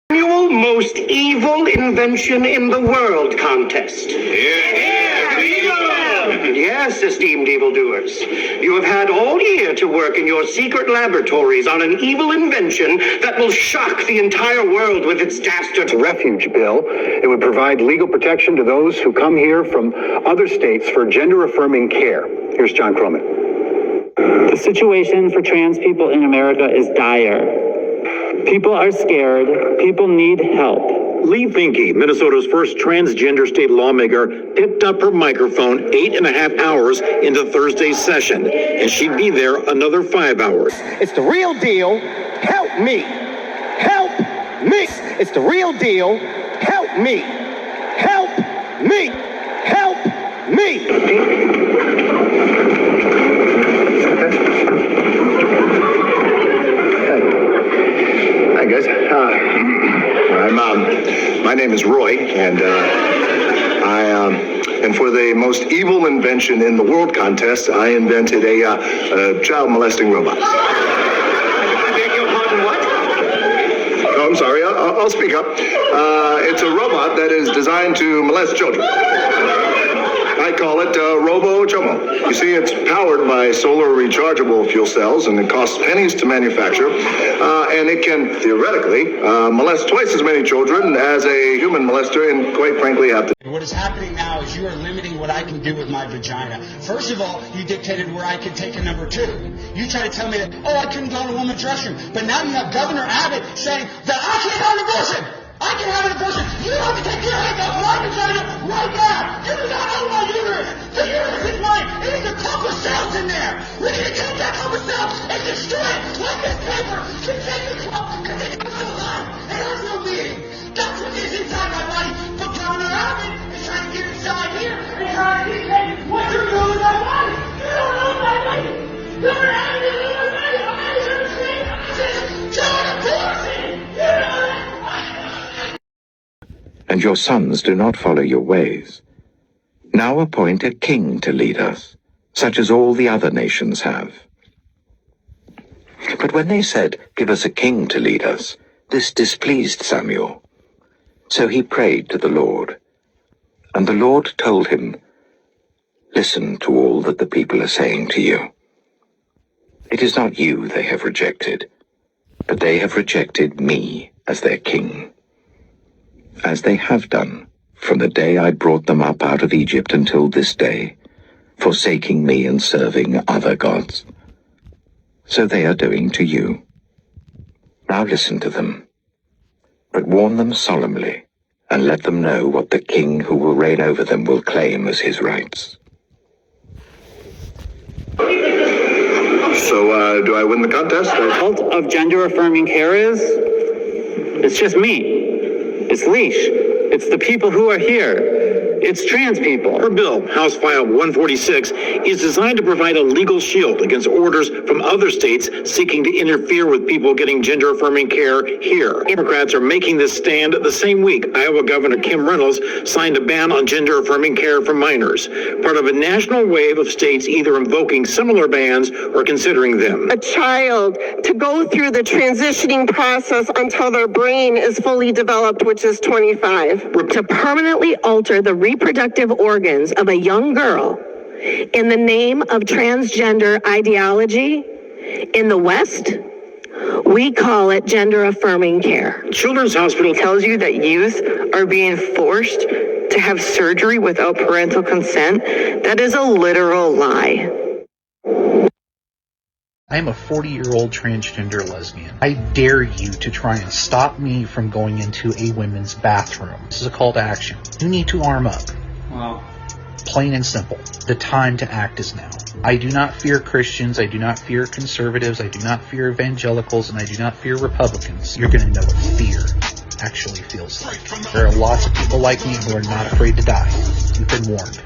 Annual most evil invention in the world contest. Yes, esteemed evildoers. You have had all year to work in your secret laboratories on an evil invention that will shock the entire world with its dastard refuge bill. It would provide legal protection to those who come here from other states for gender-affirming care. Here's John Croman. The situation for trans people in America is dire. People are scared. People need help. Lee Finke, Minnesota's first transgender state lawmaker, picked up her microphone 8.5 hours into Thursday's session, and she'd be there another 5 hours. It's the real deal. Help me. Help me. It's the real deal. Help me. Help me. Help me. Hi, guys. My name is Roy, and and for the most evil invention in the world contest, I invented a child molesting robot. I beg your pardon, what? Oh, I'm sorry. I'll speak up. It's a robot that is designed to molest children. I call it Robo Chomo. You see, it's powered by solar rechargeable fuel cells, and it costs pennies to manufacture. And it can theoretically molest twice as many children as a human molester, and quite frankly, have to. What is happening now is you are limiting what I can do with my vagina. First of all, you dictated where I could take a number 2. You tried to tell me that, I couldn't go to a woman's restroom. But now you have Governor Abbott saying that I can't have an abortion. I can have an abortion. You have to take your hands off my vagina right now. You do not own my uterus. The uterus is mine. It is a clump of cells in there. We're going to take that clump of cells and destroy it like this paper. You take the clump and take it out of the line. It has no meaning. That's what is inside my body. But Governor Abbott is trying to get inside here and trying to dictate what you're doing with my body. You don't own my body. Governor Abbott is own my body. I'm not here to say John abortion. You know that. And your sons do not follow your ways. Now appoint a king to lead us, such as all the other nations have. But when they said, "Give us a king to lead us," this displeased Samuel. So he prayed to the Lord. And the Lord told him, "Listen to all that the people are saying to you. It is not you they have rejected, but they have rejected me as their king, as they have done from the day I brought them up out of Egypt until this day, forsaking me and serving other gods. So they are doing to you. Now listen to them, but warn them solemnly, and let them know what the king who will reign over them will claim as his rights." So, do I win the contest? The result of gender-affirming care is, it's just me. It's Leash. It's the people who are here. It's trans people. Her bill, House File 146, is designed to provide a legal shield against orders from other states seeking to interfere with people getting gender-affirming care here. Democrats are making this stand the same week Iowa Governor Kim Reynolds signed a ban on gender-affirming care for minors, part of a national wave of states either invoking similar bans or considering them. A child to go through the transitioning process until their brain is fully developed, which is 25. To permanently alter the reproductive organs of a young girl in the name of transgender ideology in the West, we call it gender-affirming care. Children's Hospital Tells you that youth are being forced to have surgery without parental consent. That is a literal lie. I am a 40-year-old transgender lesbian. I dare you to try and stop me from going into a women's bathroom. This is a call to action. You need to arm up. Wow. Plain and simple. The time to act is now. I do not fear Christians. I do not fear conservatives. I do not fear evangelicals. And I do not fear Republicans. You're going to know what fear actually feels like. There are lots of people like me who are not afraid to die. You've been warned.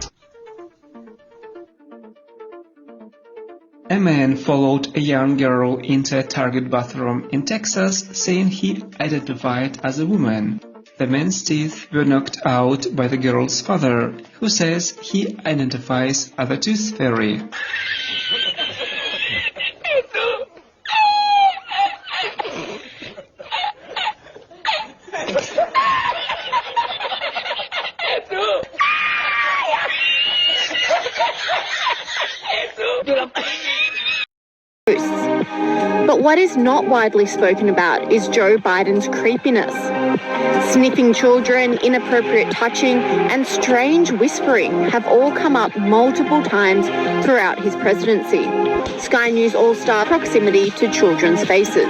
A man followed a young girl into a Target bathroom in Texas, saying he identified as a woman. The man's teeth were knocked out by the girl's father, who says he identifies as a tooth fairy. But what is not widely spoken about is Joe Biden's creepiness. Sniffing children, inappropriate touching, and strange whispering have all come up multiple times throughout his presidency. Sky News All-Star proximity to children's faces.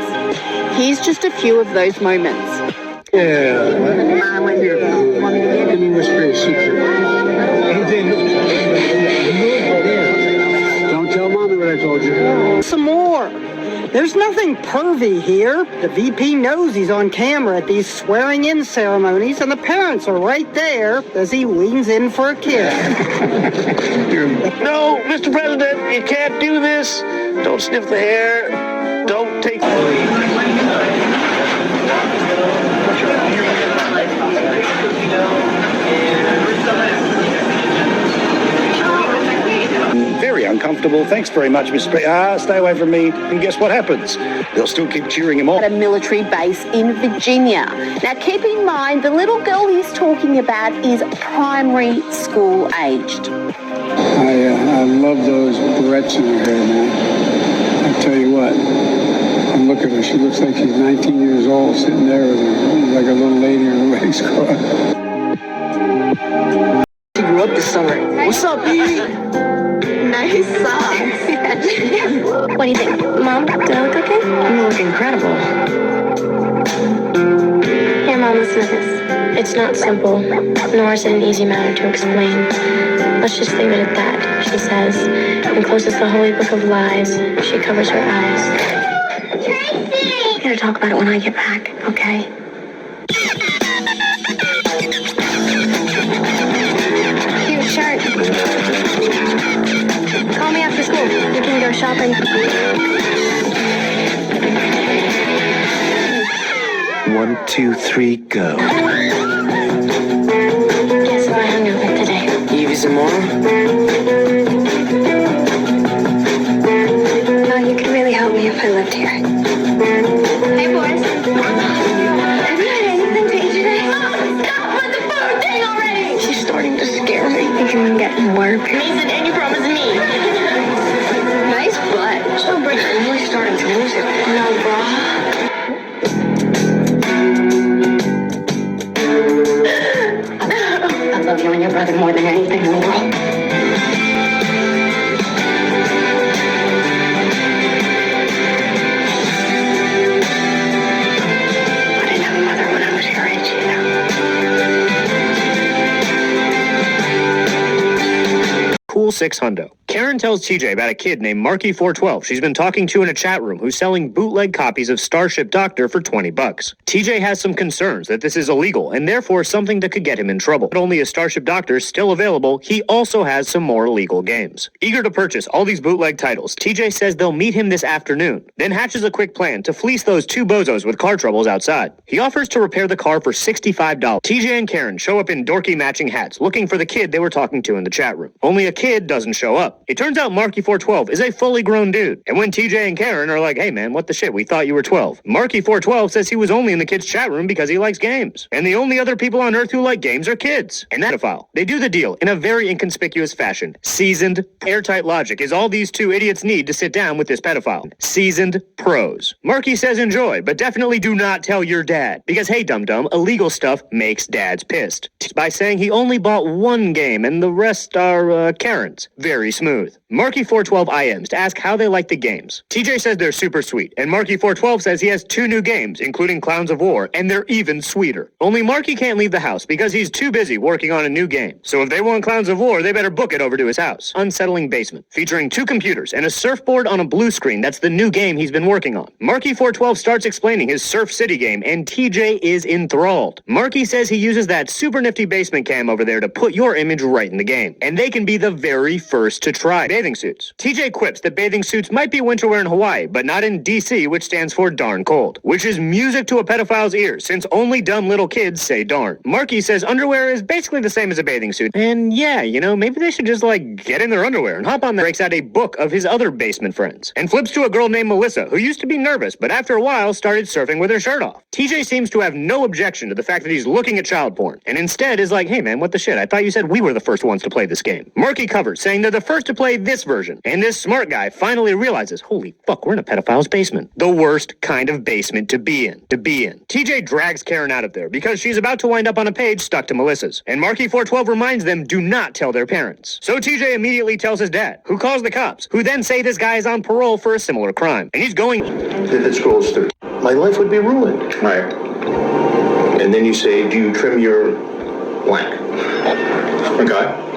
Here's just a few of those moments. Yeah, let me whisper a secret. Don't tell Mommy what I told you. Some more. There's nothing pervy here. The VP knows he's on camera at these swearing-in ceremonies, and the parents are right there as he leans in for a kiss. No, Mr. President, you can't do this. Don't sniff the hair. Don't take Very uncomfortable. Thanks very much, Mr. Speaker. Stay away from me. And guess what happens? They'll still keep cheering him on. At a military base in Virginia. Now keep in mind, the little girl he's talking about is primary school aged. I love those barrettes in her hair, man. I tell you what. And look at her. She looks like she's 19 years old, sitting there with her, like a little lady with her legs crossed. She grew up this summer. What's up, Edie? Nice socks. What do you think? Mom, do I look okay? You look incredible. Here, Mom, listen to this. It's not simple, nor is it an easy matter to explain. Let's just leave it at that, she says, and closes the holy book of lies. She covers her eyes. Tracy! We're gonna talk about it when I get back, okay? Cute shirt. Call me after school. We can go shopping. 1, 2, 3, go. Guess what I hung out with today? Give you some more? No, you could really help me if I lived here. Hey, boys. Have you had anything to eat today? Mom, stop with the food thing already! She's starting to scare me. Thinking I'm getting work. Mason, and you promised me. Nice butt. So Brittany, I'm really starting to lose it. No, bra. I love you and your brother more than anything in the world. I didn't have a mother when I was your age either. Cool 6 hundo. Karen tells TJ about a kid named Marky412 she's been talking to in a chat room who's selling bootleg copies of Starship Doctor for $20. TJ has some concerns that this is illegal and therefore something that could get him in trouble. Not only is Starship Doctor still available, he also has some more legal games. Eager to purchase all these bootleg titles, TJ says they'll meet him this afternoon, then hatches a quick plan to fleece those two bozos with car troubles outside. He offers to repair the car for $65. TJ and Karen show up in dorky matching hats looking for the kid they were talking to in the chat room. Only a kid doesn't show up. It turns out Marky412 is a fully grown dude. And when TJ and Karen are like, hey man, what the shit, we thought you were 12. Marky412 says he was only in the kid's chat room because he likes games. And the only other people on Earth who like games are kids. And that's a pedophile. They do the deal in a very inconspicuous fashion. Seasoned, airtight logic is all these two idiots need to sit down with this pedophile. Seasoned pros. Marky says enjoy, but definitely do not tell your dad. Because hey dum-dum, illegal stuff makes dads pissed. By saying he only bought one game and the rest are Karen's. Very smooth. Marky412 IMs to ask how they like the games. TJ says they're super sweet, and Marky412 says he has 2 new games, including Clowns of War, and they're even sweeter. Only Marky can't leave the house because he's too busy working on a new game. So if they want Clowns of War, they better book it over to his house. Unsettling basement, featuring 2 computers and a surfboard on a blue screen. That's the new game he's been working on. Marky412 starts explaining his Surf City game, and TJ is enthralled. Marky says he uses that super nifty basement cam over there to put your image right in the game, and they can be the very first to try. bathing suits. TJ quips that bathing suits might be winter wear in Hawaii, but not in DC, which stands for darn cold, which is music to a pedophile's ears, since only dumb little kids say darn. Marky says underwear is basically the same as a bathing suit, and yeah, you know, maybe they should just get in their underwear and hop on there. Breaks out a book of his other basement friends, and flips to a girl named Melissa, who used to be nervous, but after a while started surfing with her shirt off. TJ seems to have no objection to the fact that he's looking at child porn, and instead is like, hey man, what the shit, I thought you said we were the first ones to play this game. Marky covers, saying they're the first to play this version, and this smart guy finally realizes, holy fuck, we're in a pedophile's basement. The worst kind of basement to be in. TJ drags Karen out of there, because she's about to wind up on a page stuck to Melissa's, and Marky 412 reminds them do not tell their parents. So TJ immediately tells his dad, who calls the cops, who then say this guy is on parole for a similar crime, and he's going... It scrolls through. My life would be ruined. Right. And then you say, do you trim your blank? Okay.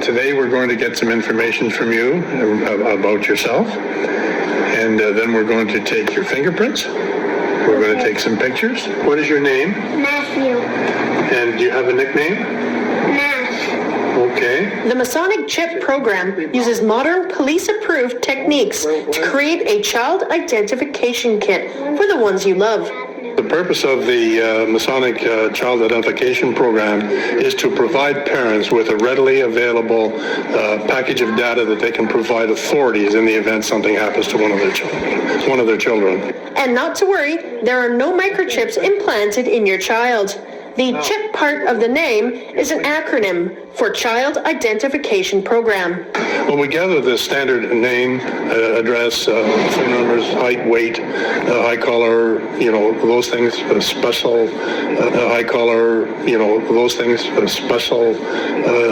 Today we're going to get some information from you about yourself, and then we're going to take your fingerprints. We're going to take some pictures. What is your name? Matthew. And do you have a nickname? Mash. Okay. The Masonic Chip program uses modern police-approved techniques to create a child identification kit for the ones you love. The purpose of the Masonic Child Identification Program is to provide parents with a readily available package of data that they can provide authorities in the event something happens to one of their children. And not to worry, there are no microchips implanted in your child. The CHIP part of the name is an acronym for Child Identification Program. Well, we gather the standard name, address, phone numbers, height, weight, eye color, those things, special eye color, those things, special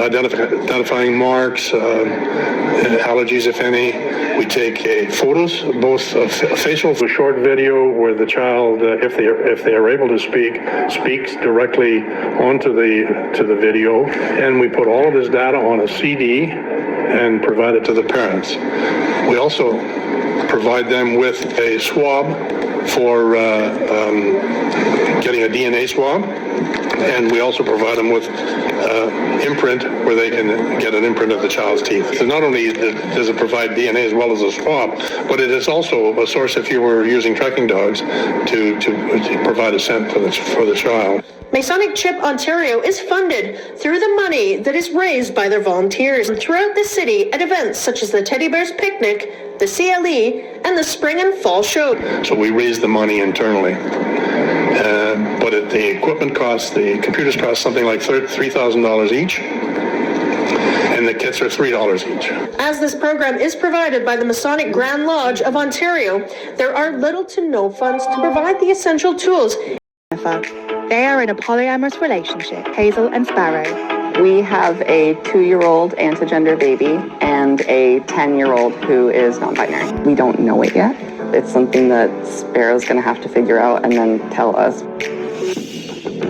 identifying marks, allergies, if any. We take photos, both facial, a short video where the child, if they are able to speak, speaks directly onto the video, and we put all of this data on a CD and provide it to the parents. We also provide them with a swab for getting a DNA swab, and we also provide them with imprint where they can get an imprint of the child's teeth. So not only does it provide DNA as well as a swab, but it is also a source if you were using tracking dogs to provide a scent for the child. Masonic Chip Ontario is funded through the money that is raised by their volunteers throughout the city at events such as the Teddy Bears Picnic, the CLE, and the Spring and Fall Show. So we raise the money internally. But the equipment costs, the computers cost something like $3,000 each, and the kits are $3 each. As this program is provided by the Masonic Grand Lodge of Ontario, there are little to no funds to provide the essential tools. They are in a polyamorous relationship, Hazel and Sparrow. We have a 2-year-old antigender baby and a 10-year-old who is non-binary. We don't know it yet. It's something that Sparrow's going to have to figure out and then tell us.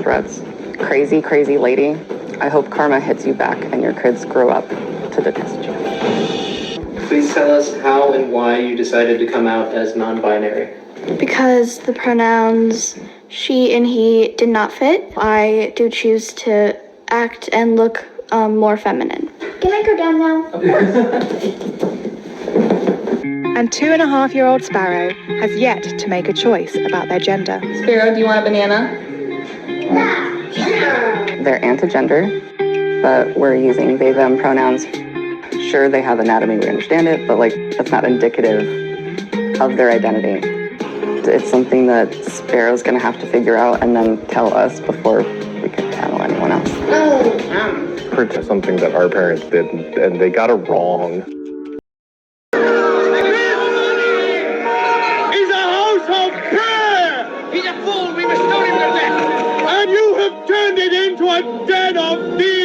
Threats. Crazy, crazy lady. I hope karma hits you back and your kids grow up to detest you. Please tell us how and why you decided to come out as non-binary. Because the pronouns she and he did not fit. I do choose to act and look more feminine. Can I go down now? Of course. And 2.5-year-old Sparrow has yet to make a choice about their gender. Sparrow, do you want a banana? They're antigender, but we're using they, them pronouns. Sure, they have anatomy, we understand it, but that's not indicative of their identity. It's something that Sparrow's going to have to figure out and then tell us before we can tell anyone else. For something that our parents did, and they got it wrong. He's a household prayer! He's a fool! We must stone him to death! And you have turned it into a den of thieves!